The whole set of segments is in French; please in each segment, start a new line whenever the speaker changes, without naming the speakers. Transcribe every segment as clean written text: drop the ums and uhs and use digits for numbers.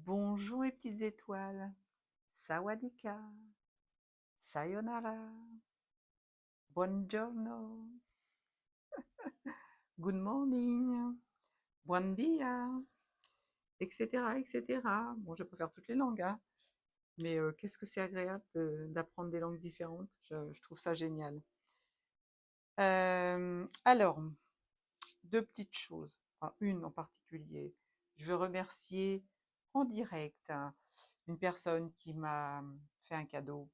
Bonjour mes petites étoiles. Sawadika. Sayonara. Buongiorno. Good morning. Buen dia. Etc. etc. Bon, je vais pas faire toutes les langues, hein, mais qu'est-ce que c'est agréable d'apprendre des langues différentes. Je trouve ça génial. Alors, deux petites choses. Enfin, une en particulier. Je veux remercier en direct une personne qui m'a fait un cadeau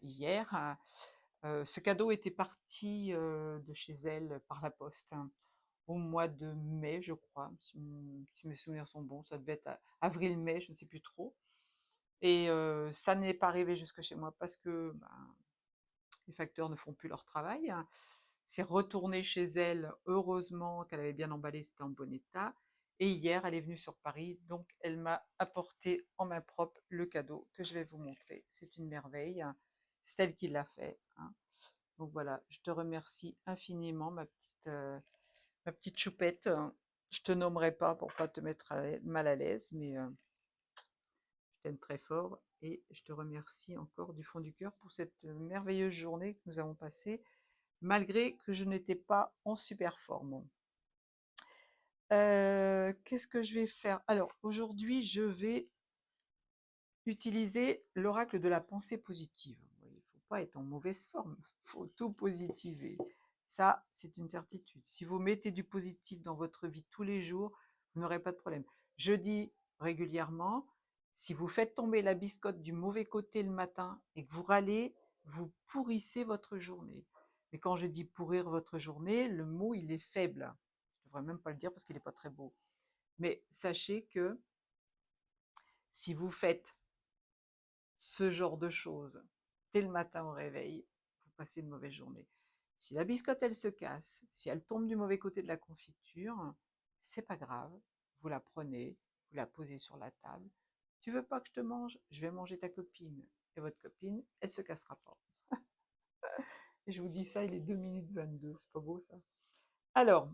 hier. Ce cadeau était parti de chez elle par la poste au mois de mai, je crois, si mes souvenirs sont bons. Ça devait être avril-mai, je ne sais plus trop. Et ça n'est pas arrivé jusque chez moi parce que les facteurs ne font plus leur travail. C'est retourné chez elle, heureusement qu'elle avait bien emballé, c'était en bon état. Et hier, elle est venue sur Paris, donc elle m'a apporté en main propre le cadeau que je vais vous montrer. C'est une merveille. C'est elle qui l'a fait, hein. Donc voilà, je te remercie infiniment, ma petite choupette. Je te nommerai pas pour pas te mettre mal à l'aise, mais je t'aime très fort et je te remercie encore du fond du cœur pour cette merveilleuse journée que nous avons passée, malgré que je n'étais pas en super forme. Qu'est-ce que je vais faire? Alors, aujourd'hui, je vais utiliser l'oracle de la pensée positive. Il ne faut pas être en mauvaise forme, il faut tout positiver. Ça, c'est une certitude. Si vous mettez du positif dans votre vie tous les jours, vous n'aurez pas de problème. Je dis régulièrement, si vous faites tomber la biscotte du mauvais côté le matin et que vous râlez, vous pourrissez votre journée. Mais quand je dis pourrir votre journée, le mot, il est faible. Je ne devrais même pas le dire parce qu'il n'est pas très beau. Mais sachez que si vous faites ce genre de choses dès le matin au réveil, vous passez une mauvaise journée. Si la biscotte, elle se casse, si elle tombe du mauvais côté de la confiture, c'est pas grave, vous la prenez, vous la posez sur la table. Tu veux pas que je te mange? Je vais manger ta copine. Et votre copine, elle se cassera pas. Et je vous dis ça, il est 2 minutes 22, c'est pas beau ça? Alors,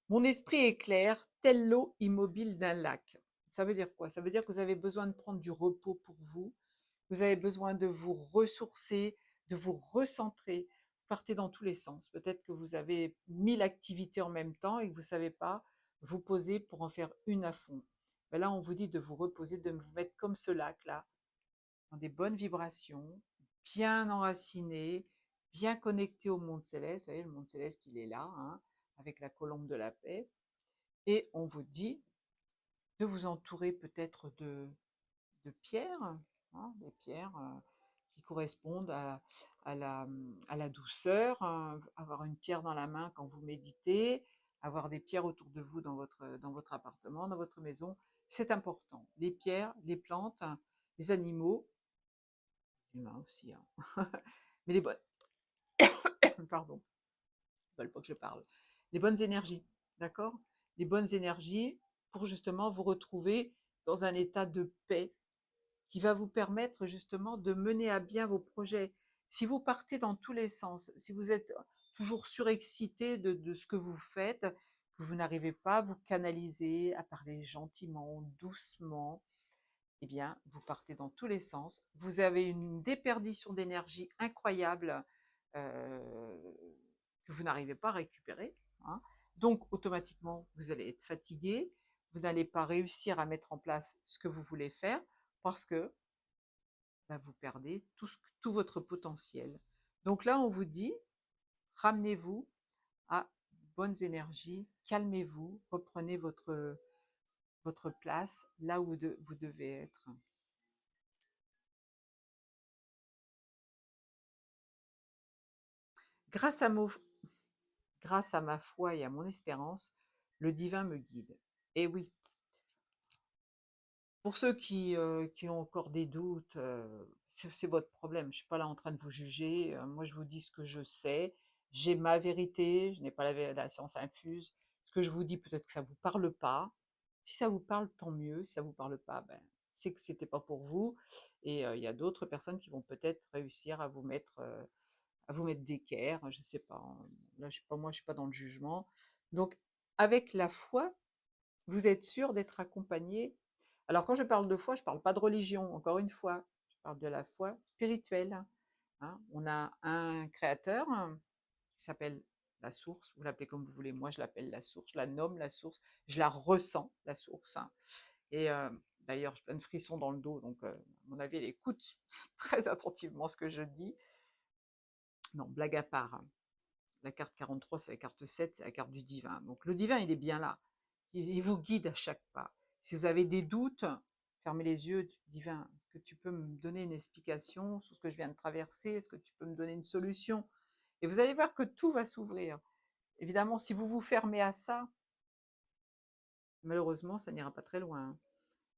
mon esprit est clair, telle l'eau immobile d'un lac. Ça veut dire quoi? Ça veut dire que vous avez besoin de prendre du repos pour vous. Vous avez besoin de vous ressourcer, de vous recentrer. Vous partez dans tous les sens. Peut-être que vous avez 1000 activités en même temps et que vous ne savez pas vous poser pour en faire une à fond. Ben là, on vous dit de vous reposer, de vous mettre comme ce lac-là, dans des bonnes vibrations, bien enraciné, bien connecté au monde céleste. Vous savez, le monde céleste, il est là, hein, avec la colombe de la paix. Et on vous dit de vous entourer peut-être de pierres, hein, des pierres qui correspondent à la douceur, hein, avoir une pierre dans la main quand vous méditez, avoir des pierres autour de vous dans votre appartement, dans votre maison, c'est important. Les pierres, les plantes, les animaux, les humains aussi, hein. Mais les bonnes, pardon, ils veulent pas que je parle. Les bonnes énergies, d'accord? Les bonnes énergies pour justement vous retrouver dans un état de paix qui va vous permettre justement de mener à bien vos projets. Si vous partez dans tous les sens, si vous êtes toujours surexcité de ce que vous faites, que vous n'arrivez pas à vous canaliser, à parler gentiment, doucement, eh bien, vous partez dans tous les sens. Vous avez une déperdition d'énergie incroyable euh, que vous n'arrivez pas à récupérer, hein. Donc, automatiquement, vous allez être fatigué, vous n'allez pas réussir à mettre en place ce que vous voulez faire parce que vous perdez tout votre potentiel. Donc là, on vous dit, ramenez-vous à bonnes énergies, calmez-vous, reprenez votre place là où vous devez être. Grâce à, grâce à ma foi et à mon espérance, le divin me guide. Et oui, pour ceux qui ont encore des doutes, c'est votre problème. Je ne suis pas là en train de vous juger. Moi, je vous dis ce que je sais. J'ai ma vérité. Je n'ai pas la science infuse. Ce que je vous dis, peut-être que ça ne vous parle pas. Si ça vous parle, tant mieux. Si ça ne vous parle pas, ben, c'est que ce n'était pas pour vous. Et il y a d'autres personnes qui vont peut-être réussir à vous mettre d'équerre. Je ne sais pas. Là, je suis pas, moi, je ne suis pas dans le jugement. Donc, avec la foi, vous êtes sûr d'être accompagné. Alors quand je parle de foi, je ne parle pas de religion, encore une fois, je parle de la foi spirituelle. Hein. On a un créateur qui s'appelle la source, vous l'appelez comme vous voulez, moi je l'appelle la source, je la nomme la source, je la ressens, la source. Hein. Et d'ailleurs, j'ai plein de frissons dans le dos, donc à mon avis, elle écoute très attentivement ce que je dis. Non, blague à part. Hein. La carte 43, c'est la carte 7, c'est la carte du divin. Donc le divin, il est bien là. Il vous guide à chaque pas. Si vous avez des doutes, fermez les yeux, divin, est-ce que tu peux me donner une explication sur ce que je viens de traverser? Est-ce que tu peux me donner une solution? Et vous allez voir que tout va s'ouvrir. Évidemment, si vous vous fermez à ça, malheureusement, ça n'ira pas très loin. Hein.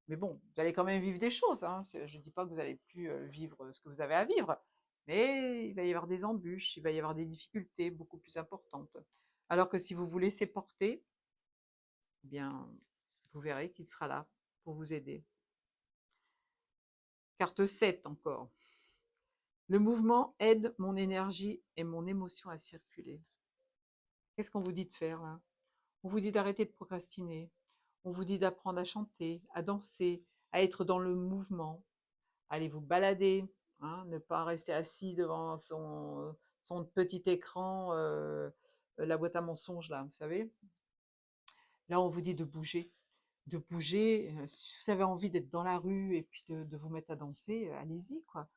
Mais bon, vous allez quand même vivre des choses. Hein. Je ne dis pas que vous allez plus vivre ce que vous avez à vivre, mais il va y avoir des embûches, il va y avoir des difficultés beaucoup plus importantes. Alors que si vous vous laissez porter, eh bien, vous verrez qu'il sera là pour vous aider. Carte 7 encore. Le mouvement aide mon énergie et mon émotion à circuler. Qu'est-ce qu'on vous dit de faire là? On vous dit d'arrêter de procrastiner. On vous dit d'apprendre à chanter, à danser, à être dans le mouvement. Allez vous balader, hein, ne pas rester assis devant son petit écran, la boîte à mensonges là, vous savez. Là, on vous dit de bouger. De bouger, si vous avez envie d'être dans la rue et puis de vous mettre à danser, allez-y, quoi.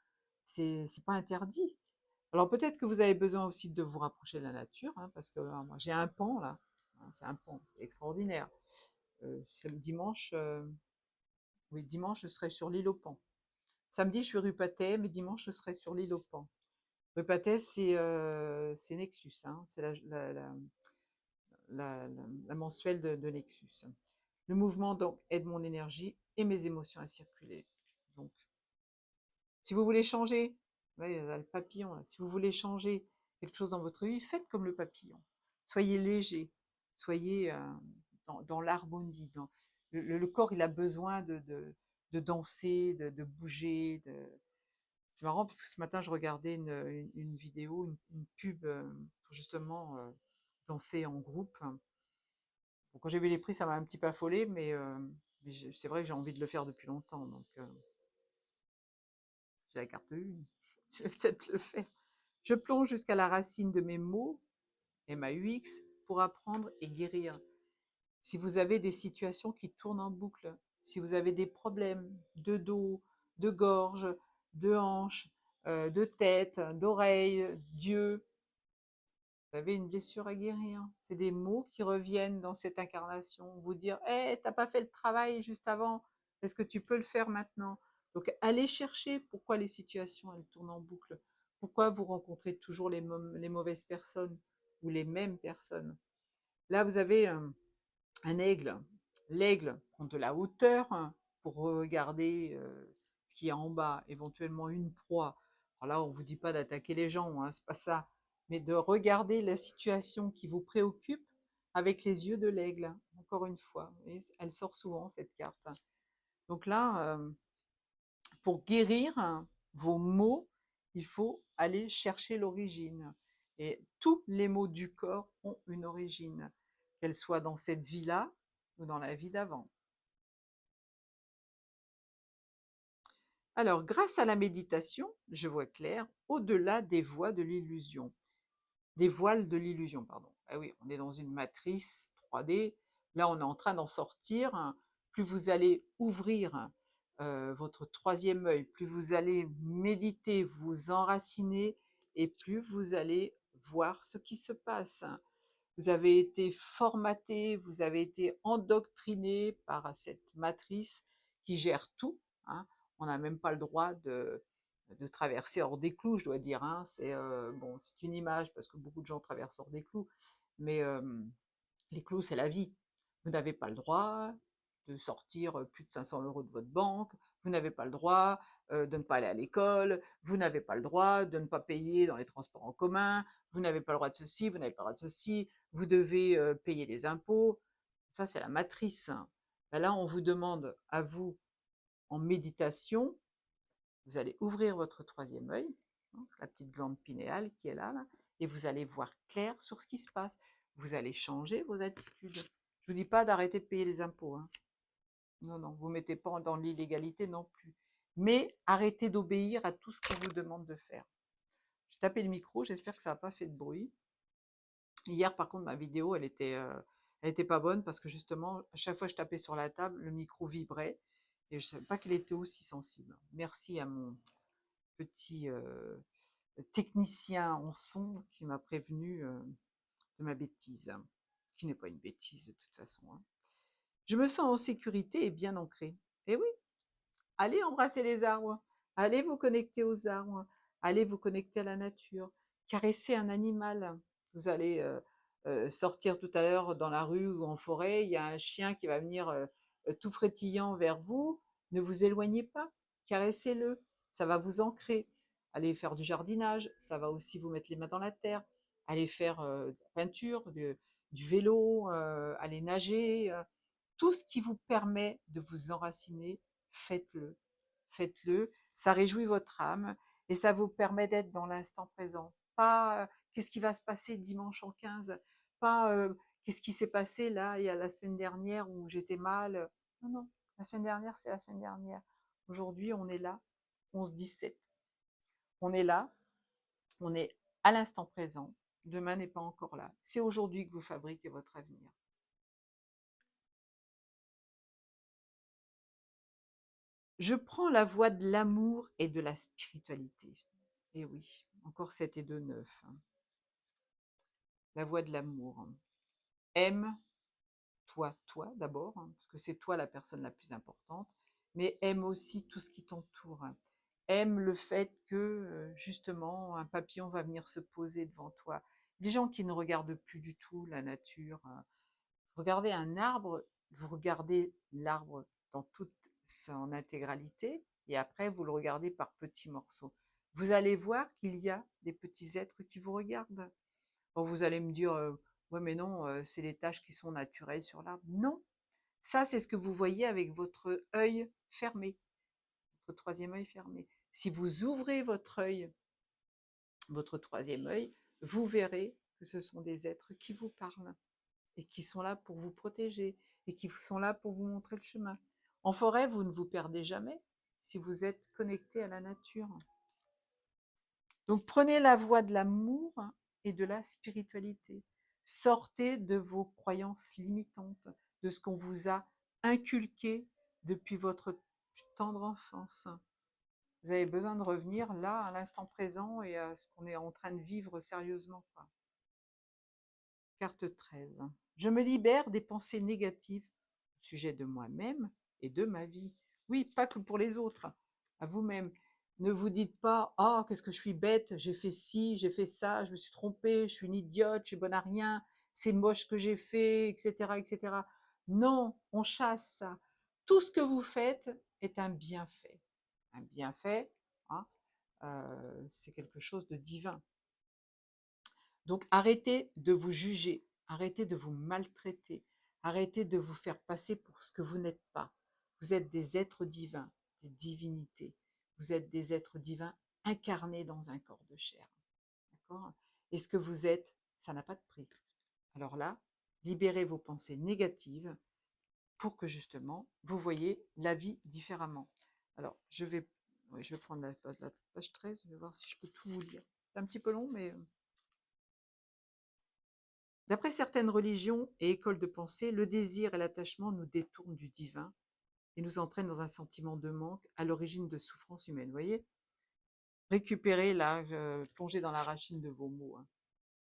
C'est pas interdit. Alors peut-être que vous avez besoin aussi de vous rapprocher de la nature, hein, parce que moi j'ai un pan là, hein, c'est un pan extraordinaire. C'est le dimanche, oui, dimanche je serai sur l'île aux Pans. Samedi je suis rue Patay, mais dimanche je serai sur l'île aux Pans. Rue Patay c'est Nexus, hein, c'est la mensuelle de Nexus. Le mouvement donc aide mon énergie et mes émotions à circuler. Donc, si vous voulez changer, ouais, le papillon, là, si vous voulez changer quelque chose dans votre vie, faites comme le papillon. Soyez léger, soyez dans l'harmonie. Le corps, il a besoin de danser, de bouger. C'est marrant parce que ce matin, je regardais une vidéo, une pub pour justement danser en groupe. Bon, quand j'ai vu les prix, ça m'a un petit peu affolée, mais c'est vrai que j'ai envie de le faire depuis longtemps. Donc, j'ai la carte 1. Je vais peut-être le faire. Je plonge jusqu'à la racine de mes maux, MAUX, pour apprendre et guérir. Si vous avez des situations qui tournent en boucle, si vous avez des problèmes de dos, de gorge, de hanche, de tête, d'oreille, d'yeux, vous avez une blessure à guérir. C'est des mots qui reviennent dans cette incarnation. Vous dire, hé, t'as pas fait le travail juste avant, est-ce que tu peux le faire maintenant? Donc, allez chercher pourquoi les situations, elles tournent en boucle. Pourquoi vous rencontrez toujours les mauvaises personnes ou les mêmes personnes. Là, vous avez un aigle. L'aigle prend de la hauteur pour regarder ce qu'il y a en bas, éventuellement une proie. Alors là, on ne vous dit pas d'attaquer les gens, hein, c'est pas ça, mais de regarder la situation qui vous préoccupe avec les yeux de l'aigle. Encore une fois, et elle sort souvent cette carte. Donc là, pour guérir vos maux, il faut aller chercher l'origine. Et tous les maux du corps ont une origine, qu'elle soit dans cette vie-là ou dans la vie d'avant. Alors, grâce à la méditation, je vois clair au-delà des voies de l'illusion. Des voiles de l'illusion, pardon. Ah oui, on est dans une matrice 3D. Là, on est en train d'en sortir. Plus vous allez ouvrir votre troisième œil, plus vous allez méditer, vous enraciner, et plus vous allez voir ce qui se passe. Vous avez été formaté, vous avez été endoctriné par cette matrice qui gère tout. Hein. On n'a même pas le droit de traverser hors des clous, je dois dire. Hein. C'est bon, c'est une image parce que beaucoup de gens traversent hors des clous, mais les clous, c'est la vie. Vous n'avez pas le droit de sortir plus de 500 € de votre banque, vous n'avez pas le droit de ne pas aller à l'école, vous n'avez pas le droit de ne pas payer dans les transports en commun, vous n'avez pas le droit de ceci, vous n'avez pas le droit de ceci, vous devez payer des impôts. Ça, c'est la matrice. Ben là, on vous demande à vous, en méditation, vous allez ouvrir votre troisième œil, hein, la petite glande pinéale qui est là, et vous allez voir clair sur ce qui se passe. Vous allez changer vos attitudes. Je vous dis pas d'arrêter de payer les impôts, hein. Non, non, vous mettez pas dans l'illégalité non plus. Mais arrêtez d'obéir à tout ce qu'on vous demande de faire. J'ai tapé le micro, j'espère que ça n'a pas fait de bruit. Hier, par contre, ma vidéo, elle était pas bonne parce que justement, à chaque fois que je tapais sur la table, le micro vibrait et je savais pas qu'il était aussi sensible. Merci à mon petit technicien en son qui m'a prévenu de ma bêtise, qui n'est pas une bêtise de toute façon, hein. Je me sens en sécurité et bien ancrée. Et oui, allez embrasser les arbres, allez vous connecter aux arbres, allez vous connecter à la nature, caresser un animal. Vous allez sortir tout à l'heure dans la rue ou en forêt, il y a un chien qui va venir tout frétillant vers vous. Ne vous éloignez pas, caressez-le, ça va vous ancrer. Allez faire du jardinage, ça va aussi vous mettre les mains dans la terre. Allez faire de la peinture, du vélo, aller nager. Tout ce qui vous permet de vous enraciner, faites-le. Faites-le. Ça réjouit votre âme et ça vous permet d'être dans l'instant présent. Pas qu'est-ce qui va se passer dimanche en 15, pas qu'est-ce qui s'est passé là, il y a la semaine dernière où j'étais mal. Non, non, la semaine dernière, c'est la semaine dernière. Aujourd'hui, on est là, 11-17. On est là, on est à l'instant présent. Demain n'est pas encore là. C'est aujourd'hui que vous fabriquez votre avenir. Je prends la voie de l'amour et de la spiritualité. Et oui, encore 7 et 2, 9. La voie de l'amour. Aime-toi, toi d'abord, parce que c'est toi la personne la plus importante, mais aime aussi tout ce qui t'entoure. Aime le fait que, justement, un papillon va venir se poser devant toi. Des gens qui ne regardent plus du tout la nature. Regardez un arbre, vous regardez l'arbre dans toute son intégralité et après vous le regardez par petits morceaux. Vous allez voir qu'il y a des petits êtres qui vous regardent. Bon, vous allez me dire, ouais mais non, c'est les taches qui sont naturelles sur l'arbre. Non, ça c'est ce que vous voyez avec votre œil fermé, votre troisième œil fermé. Si vous ouvrez votre œil, votre troisième œil, vous verrez que ce sont des êtres qui vous parlent et qui sont là pour vous protéger et qui sont là pour vous montrer le chemin. En forêt, vous ne vous perdez jamais si vous êtes connecté à la nature. Donc prenez la voie de l'amour et de la spiritualité. Sortez de vos croyances limitantes, de ce qu'on vous a inculqué depuis votre tendre enfance. Vous avez besoin de revenir là, à l'instant présent et à ce qu'on est en train de vivre sérieusement. Carte 13. Je me libère des pensées négatives au sujet de moi-même et de ma vie. Oui, pas que pour les autres, à vous-même. Ne vous dites pas: «Ah, qu'est-ce que je suis bête, j'ai fait ci, j'ai fait ça, je me suis trompée, je suis une idiote, je suis bonne à rien, c'est moche ce que j'ai fait, etc., etc.» Non, on chasse ça. Tout ce que vous faites est un bienfait. Un bienfait, hein, c'est quelque chose de divin. Donc arrêtez de vous juger, arrêtez de vous maltraiter, arrêtez de vous faire passer pour ce que vous n'êtes pas. Vous êtes des êtres divins, des divinités. Vous êtes des êtres divins incarnés dans un corps de chair. D'accord? Et ce que vous êtes, ça n'a pas de prix. Alors là, libérez vos pensées négatives pour que justement vous voyez la vie différemment. Alors, je vais prendre la page 13, je vais voir si je peux tout vous lire. C'est un petit peu long, mais d'après certaines religions et écoles de pensée, le désir et l'attachement nous détournent du divin et nous entraînent dans un sentiment de manque à l'origine de souffrances humaines. Vous voyez? Récupérez là, plongez dans la racine de vos mots, hein.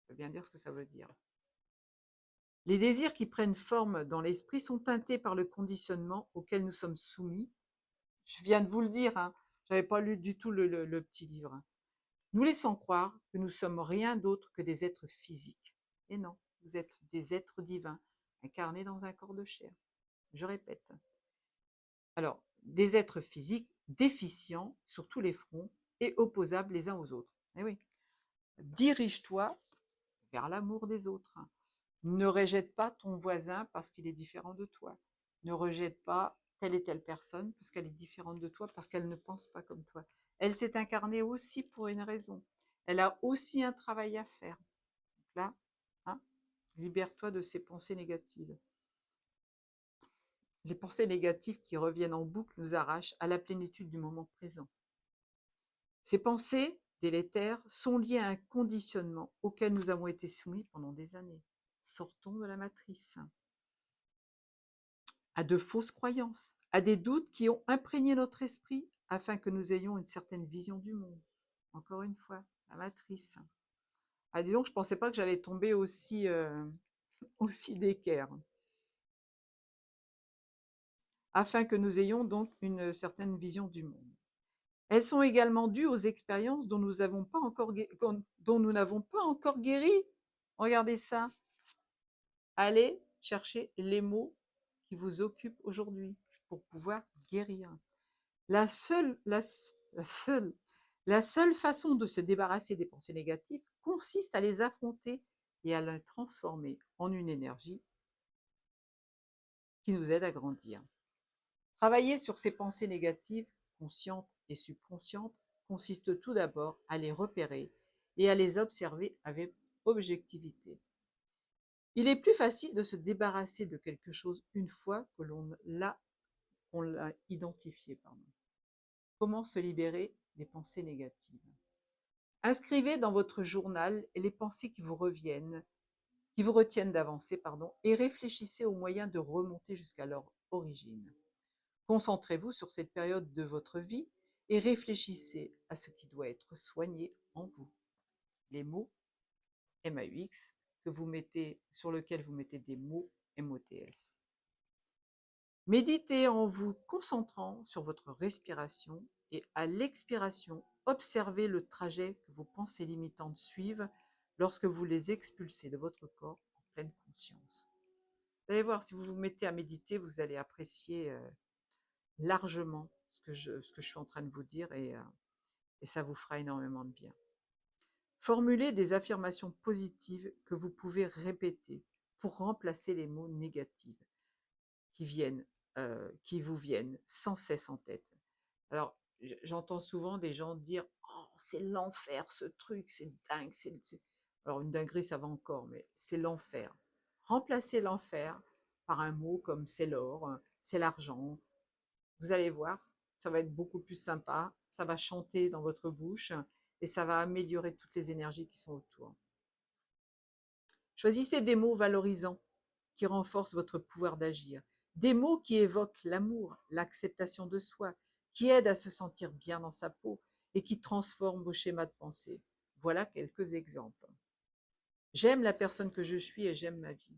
Ça veut bien dire ce que ça veut dire. Les désirs qui prennent forme dans l'esprit sont teintés par le conditionnement auquel nous sommes soumis. Je viens de vous le dire, hein, je n'avais pas lu du tout le petit livre, hein. Nous laissons croire que nous sommes rien d'autre que des êtres physiques. Et non, vous êtes des êtres divins, incarnés dans un corps de chair. Je répète. Alors, des êtres physiques déficients sur tous les fronts et opposables les uns aux autres. Eh oui. Dirige-toi vers l'amour des autres. Ne rejette pas ton voisin parce qu'il est différent de toi. Ne rejette pas telle et telle personne parce qu'elle est différente de toi, parce qu'elle ne pense pas comme toi. Elle s'est incarnée aussi pour une raison. Elle a aussi un travail à faire. Donc là, hein, libère-toi de ces pensées négatives. Les pensées négatives qui reviennent en boucle nous arrachent à la plénitude du moment présent. Ces pensées délétères sont liées à un conditionnement auquel nous avons été soumis pendant des années. Sortons de la matrice. À de fausses croyances, à des doutes qui ont imprégné notre esprit afin que nous ayons une certaine vision du monde. Encore une fois, la matrice. Ah, dis donc, je ne pensais pas que j'allais tomber aussi d'équerre. Afin que nous ayons donc une certaine vision du monde. Elles sont également dues aux expériences dont nous n'avons pas encore guéri. Regardez ça. Allez chercher les mots qui vous occupent aujourd'hui pour pouvoir guérir. La seule façon de se débarrasser des pensées négatives consiste à les affronter et à les transformer en une énergie qui nous aide à grandir. Travailler sur ces pensées négatives, conscientes et subconscientes, consiste tout d'abord à les repérer et à les observer avec objectivité. Il est plus facile de se débarrasser de quelque chose une fois que l'on l'a identifié. Comment se libérer des pensées négatives? Inscrivez dans votre journal les pensées qui vous retiennent d'avancer, et réfléchissez aux moyens de remonter jusqu'à leur origine. Concentrez-vous sur cette période de votre vie et réfléchissez à ce qui doit être soigné en vous. Les mots MAUX sur lesquels vous mettez des mots MOTS. Méditez en vous concentrant sur votre respiration et à l'expiration, observez le trajet que vos pensées limitantes suivent lorsque vous les expulsez de votre corps en pleine conscience. Vous allez voir, si vous vous mettez à méditer, vous allez apprécier largement ce que je suis en train de vous dire et ça vous fera énormément de bien. Formulez des affirmations positives que vous pouvez répéter pour remplacer les mots négatifs qui vous viennent sans cesse en tête. Alors, j'entends souvent des gens dire « Oh, c'est l'enfer ce truc, c'est dingue. » Alors, une dinguerie, ça va encore, mais c'est l'enfer. Remplacez l'enfer par un mot comme « c'est l'or »,« c'est l'argent ». Vous allez voir, ça va être beaucoup plus sympa, ça va chanter dans votre bouche et ça va améliorer toutes les énergies qui sont autour. Choisissez des mots valorisants qui renforcent votre pouvoir d'agir. Des mots qui évoquent l'amour, l'acceptation de soi, qui aident à se sentir bien dans sa peau et qui transforment vos schémas de pensée. Voilà quelques exemples. J'aime la personne que je suis et j'aime ma vie.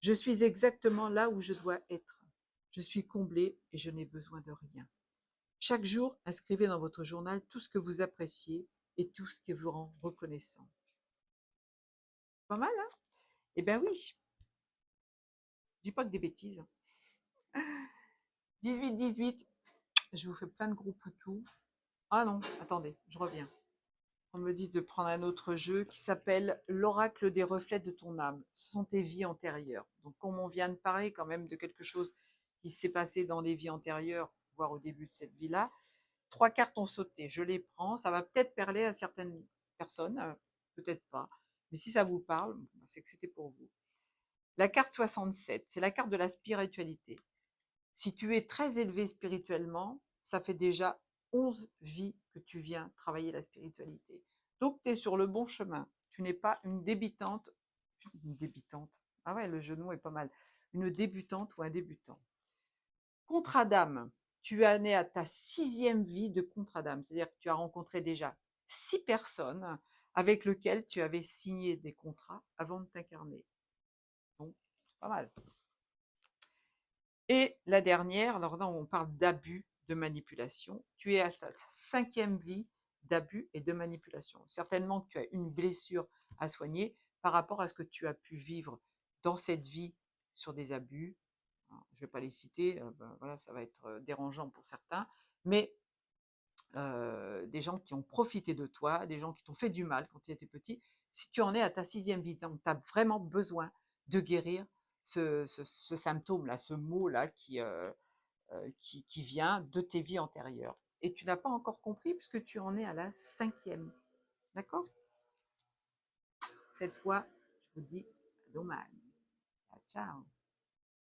Je suis exactement là où je dois être. Je suis comblée et je n'ai besoin de rien. Chaque jour, inscrivez dans votre journal tout ce que vous appréciez et tout ce qui vous rend reconnaissant. Pas mal, hein? Eh bien oui, je dis pas que des bêtises. 18-18, je vous fais plein de groupes tout. Ah non, attendez, je reviens. On me dit de prendre un autre jeu qui s'appelle l'oracle des reflets de ton âme. Ce sont tes vies antérieures. Donc comme on vient de parler quand même de quelque chose qui s'est passé dans des vies antérieures, voire au début de cette vie-là, 3 cartes ont sauté. Je les prends. Ça va peut-être parler à certaines personnes, peut-être pas. Mais si ça vous parle, c'est que c'était pour vous. La carte 67, c'est la carte de la spiritualité. Si tu es très élevé spirituellement, ça fait déjà 11 vies que tu viens travailler la spiritualité. Donc, tu es sur le bon chemin. Tu n'es pas une débutante. Une débutante. Ah ouais, le genou est pas mal. Une débutante ou un débutant. Contrat d'âme. Tu es né à ta 6e vie de contrat d'âme. C'est-à-dire que tu as rencontré déjà 6 personnes avec lesquelles tu avais signé des contrats avant de t'incarner. Donc, c'est pas mal. Et la dernière, alors là, on parle d'abus, de manipulation. Tu es à ta 5e vie d'abus et de manipulation. Certainement que tu as une blessure à soigner par rapport à ce que tu as pu vivre dans cette vie sur des abus. Alors, je ne vais pas les citer, voilà, ça va être dérangeant pour certains, mais des gens qui ont profité de toi, des gens qui t'ont fait du mal quand tu étais petit. Si tu en es à ta 6e vie, donc tu as vraiment besoin de guérir ce symptôme-là, ce mot-là qui vient de tes vies antérieures. Et tu n'as pas encore compris puisque tu en es à la 5e. D'accord? Cette fois, je vous dis à demain. Ciao, ciao.